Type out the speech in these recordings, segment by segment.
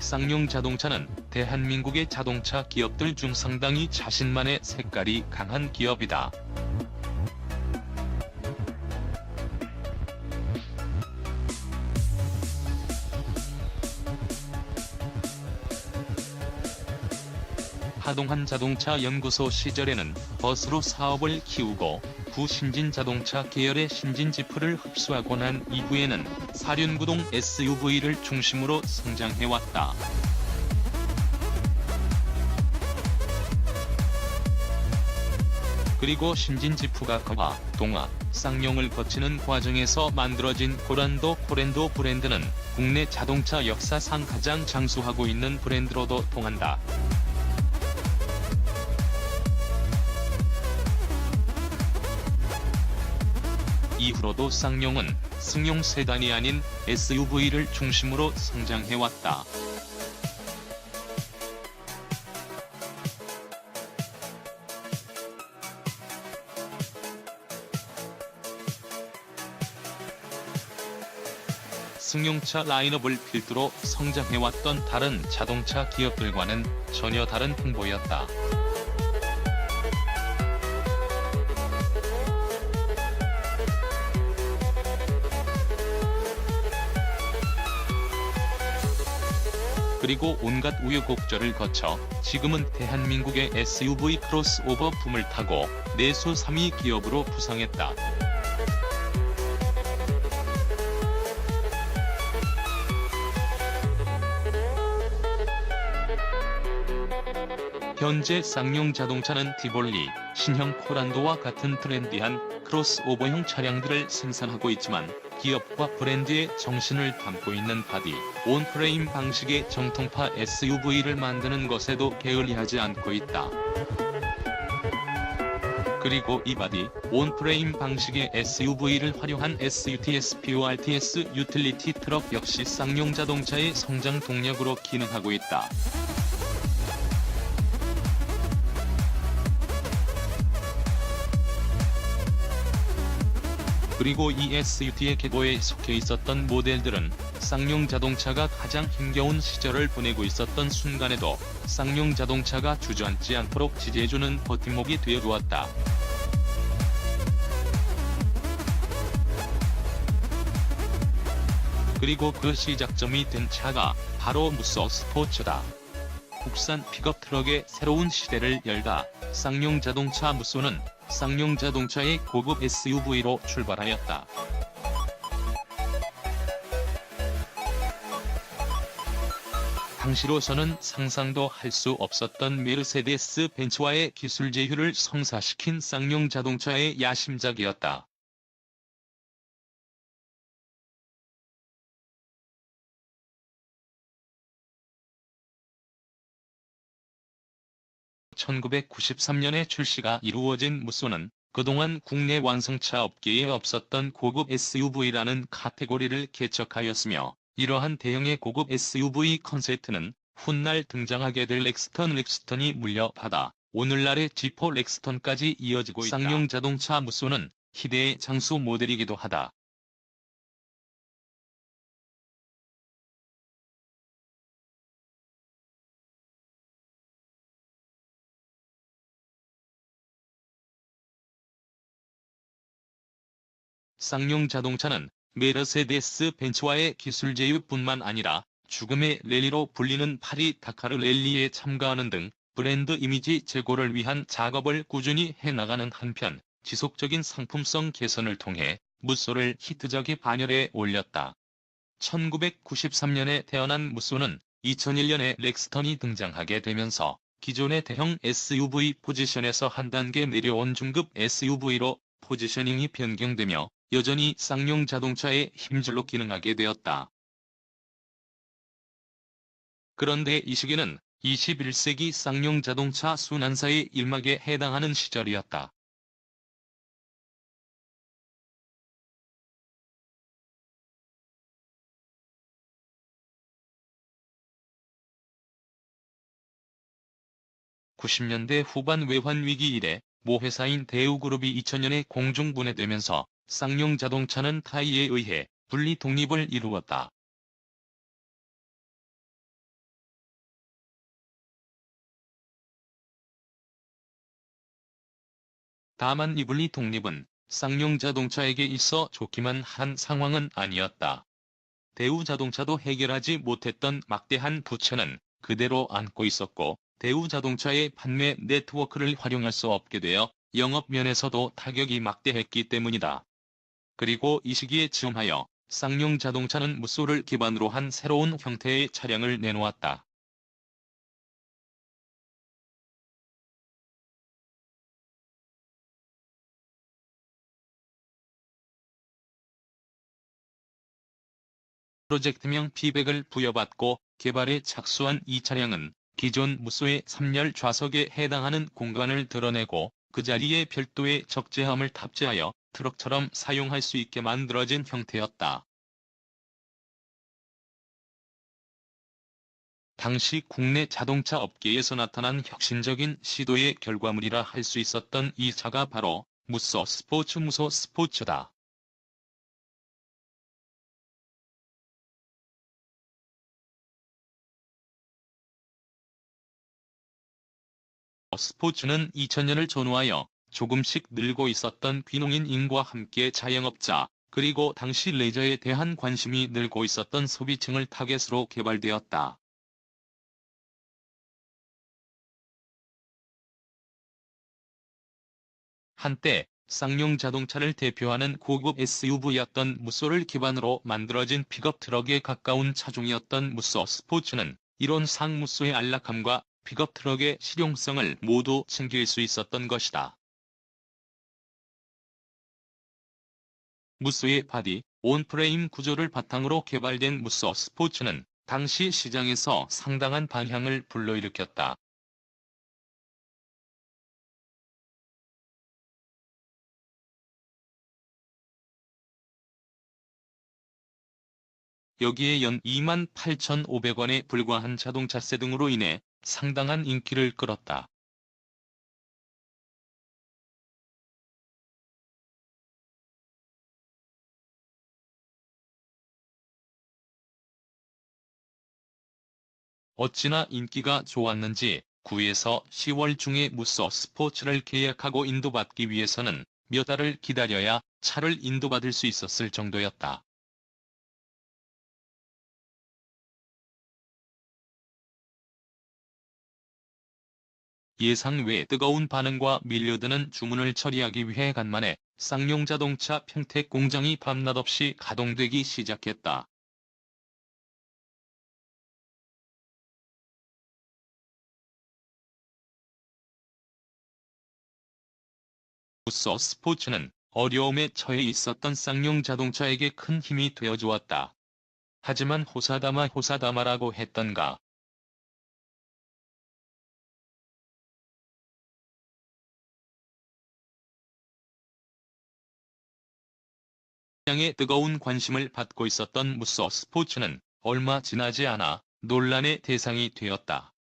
쌍용 자동차는 대한민국의 자동차 기업들 중 상당히 자신만의 색깔이 강한 기업이다. 하동한 자동차 연구소 시절에는 버스로 사업을 키우고 구신진 자동차 계열의 신진 지프를 흡수하고 난 이후에는 사륜구동 SUV를 중심으로 성장해왔다. 그리고 신진 지프가 가화, 동화, 쌍용을 거치는 과정에서 만들어진 고란도 코렌도 브랜드는 국내 자동차 역사상 가장 장수하고 있는 브랜드로도 통한다. 이후로도 쌍용은 승용 세단이 아닌 SUV를 중심으로 성장해왔다. 승용차 라인업을 필두로 성장해왔던 다른 자동차 기업들과는 전혀 다른 풍보였다. 그리고 온갖 우여곡절을 거쳐 지금은 대한민국의 SUV 크로스오버 붐을 타고 내수 3위 기업으로 부상했다. 현재 쌍용 자동차는 티볼리, 신형 코란도와 같은 트렌디한 크로스오버형 차량들을 생산하고 있지만 기업과 브랜드의 정신을 담고 있는 바디, 온프레임 방식의 정통파 SUV를 만드는 것에도 게을리하지 않고 있다. 그리고 이 바디, 온프레임 방식의 SUV를 활용한 SUTS, PORTS 유틸리티 트럭 역시 쌍용 자동차의 성장 동력으로 기능하고 있다. 그리고 이 SUT의 계보에 속해 있었던 모델들은 쌍용 자동차가 가장 힘겨운 시절을 보내고 있었던 순간에도 쌍용 자동차가 주저앉지 않도록 지지해주는 버팀목이 되어주었다. 그리고 그 시작점이 된 차가 바로 무쏘 스포츠다. 국산 픽업 트럭의 새로운 시대를 열다 쌍용 자동차 무쏘는 쌍용 자동차의 고급 SUV로 출발하였다. 당시로서는 상상도 할 수 없었던 메르세데스 벤츠와의 기술 제휴를 성사시킨 쌍용 자동차의 야심작이었다. (1993년에) 출시가 이루어진 무쏘는 그동안 국내 완성차 업계에 없었던 고급 SUV라는 카테고리를 개척하였으며 이러한 대형의 고급 SUV 컨셉트는 훗날 등장하게 될 렉스턴이 물려받아 오늘날의 지포 렉스턴까지 이어지고 있다. 쌍용 자동차 무쏘는 희대의 장수 모델이기도 하다. 쌍용 자동차는 메르세데스 벤츠와의 기술 제휴뿐만 아니라 죽음의 랠리로 불리는 파리 다카르 랠리에 참가하는 등 브랜드 이미지 제고를 위한 작업을 꾸준히 해나가는 한편 지속적인 상품성 개선을 통해 무쏘를 히트작의 반열에 올렸다. 1993년에 태어난 무쏘는 2001년에 렉스턴이 등장하게 되면서 기존의 대형 SUV 포지션에서 한 단계 내려온 중급 SUV로 포지셔닝이 변경되며 여전히 쌍용 자동차의 힘줄로 기능하게 되었다. 그런데 이 시기는 21세기 쌍용 자동차 순환사의 일막에 해당하는 시절이었다. (90년대) 후반 외환위기 이래 모 회사인 대우그룹이 2000년에 공중분해되면서 쌍용 자동차는 타이에 의해 분리 독립을 이루었다. 다만 이 분리 독립은 쌍용 자동차에게 있어 좋기만 한 상황은 아니었다. 대우자동차도 해결하지 못했던 막대한 부채는 그대로 안고 있었고, 대우자동차의 판매 네트워크를 활용할 수 없게 되어 영업 면에서도 타격이 막대했기 때문이다. 그리고 이 시기에 즈음하여 쌍용 자동차는 무쏘를 기반으로 한 새로운 형태의 차량을 내놓았다. 프로젝트명 P100을 부여받고 개발에 착수한 이 차량은 기존 무쏘의 3열 좌석에 해당하는 공간을 드러내고 그 자리에 별도의 적재함을 탑재하여 트럭처럼 사용할 수 있게 만들어진 형태였다. 당시 국내 자동차 업계에서 나타난 혁신적인 시도의 결과물이라 할 수 있었던 이 차가 바로 무쏘 스포츠 무쏘 스포츠다. 스포츠는 2000년을 전후하여 조금씩 늘고 있었던 귀농인 인구와 함께 자영업자, 그리고 당시 레저에 대한 관심이 늘고 있었던 소비층을 타겟으로 개발되었다. 한때 쌍용 자동차를 대표하는 고급 SUV였던 무쏘를 기반으로 만들어진 픽업 트럭에 가까운 차종이었던 무쏘 스포츠는 이론상 무쏘의 안락함과 픽업 트럭의 실용성을 모두 챙길 수 있었던 것이다. 무쏘의 바디, 온프레임 구조를 바탕으로 개발된 무쏘 스포츠는 당시 시장에서 상당한 반향을 불러일으켰다. 여기에 연 28,500원에 불과한 자동차세 등으로 인해 상당한 인기를 끌었다. 어찌나 인기가 좋았는지 9에서 10월 중에 무쏘 스포츠를 계약하고 인도받기 위해서는 몇 달을 기다려야 차를 인도받을 수 있었을 정도였다. 예상 외 뜨거운 반응과 밀려드는 주문을 처리하기 위해 간만에 쌍용 자동차 평택 공장이 밤낮 없이 가동되기 시작했다. 무쏘 스포츠는 어려움에 처해 있었던 쌍용 자동차에게 큰 힘이 되어주었다. 하지만 호사다마 호사다마라고 했던가. 시장의 뜨거운 관심을 받고 있었던 무쏘 스포츠는 얼마 지나지 않아 논란의 대상이 되었다.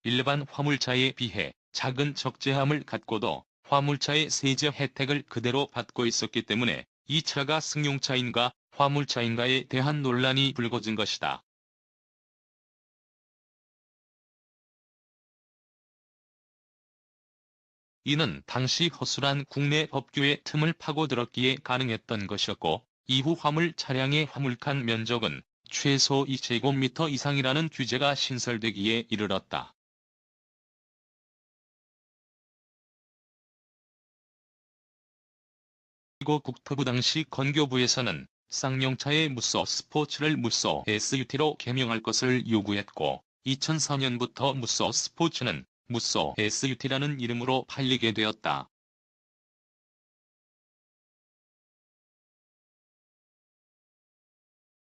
일반 화물차에 비해 작은 적재함을 갖고도 화물차의 세제 혜택을 그대로 받고 있었기 때문에 이 차가 승용차인가 화물차인가에 대한 논란이 불거진 것이다. 이는 당시 허술한 국내 법규의 틈을 파고들었기에 가능했던 것이었고, 이후 화물 차량의 화물칸 면적은 최소 2제곱미터 이상이라는 규제가 신설되기에 이르렀다. 그리고 국토부 당시 건교부에서는 쌍용차의 무쏘 스포츠를 무쏘 SUT로 개명할 것을 요구했고, 2004년부터 무쏘 스포츠는 무쏘 SUT라는 이름으로 팔리게 되었다.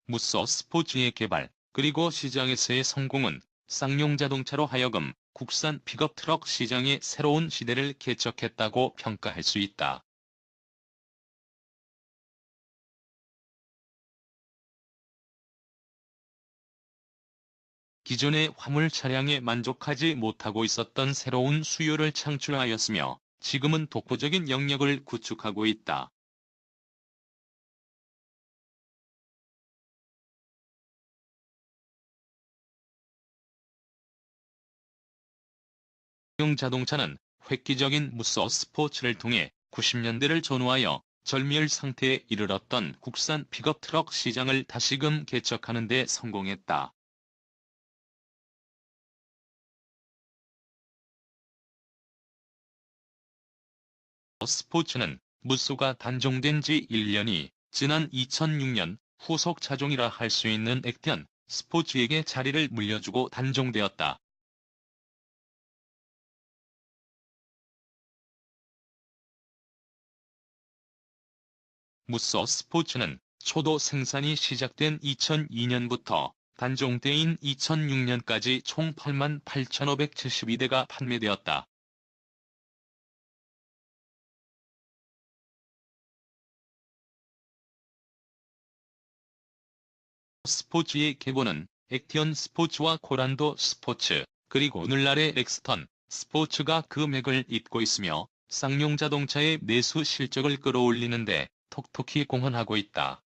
무쏘 스포츠의 개발, 그리고 시장에서의 성공은 쌍용 자동차로 하여금 국산 픽업 트럭 시장의 새로운 시대를 개척했다고 평가할 수 있다. 기존의 화물 차량에 만족하지 못하고 있었던 새로운 수요를 창출하였으며 지금은 독보적인 영역을 구축하고 있다. 쌍용 자동차는 획기적인 무쏘 스포츠를 통해 90년대를 전후하여 절묘 상태에 이르렀던 국산 픽업 트럭 시장을 다시금 개척하는 데 성공했다. 스포츠는 무쏘가 단종된 지 1년이 지난 2006년 후속 차종이라 할 수 있는 액티언 스포츠에게 자리를 물려주고 단종되었다. 무쏘 스포츠는 초도 생산이 시작된 2002년부터 단종대인 2006년까지 총 88,572대가 판매되었다. 스포츠의 계보는 액티언 스포츠와 코란도 스포츠, 그리고 오늘날의 렉스턴 스포츠가 그 맥을 잇고 있으며 쌍용 자동차의 내수 실적을 끌어올리는데 톡톡히 공헌하고 있다.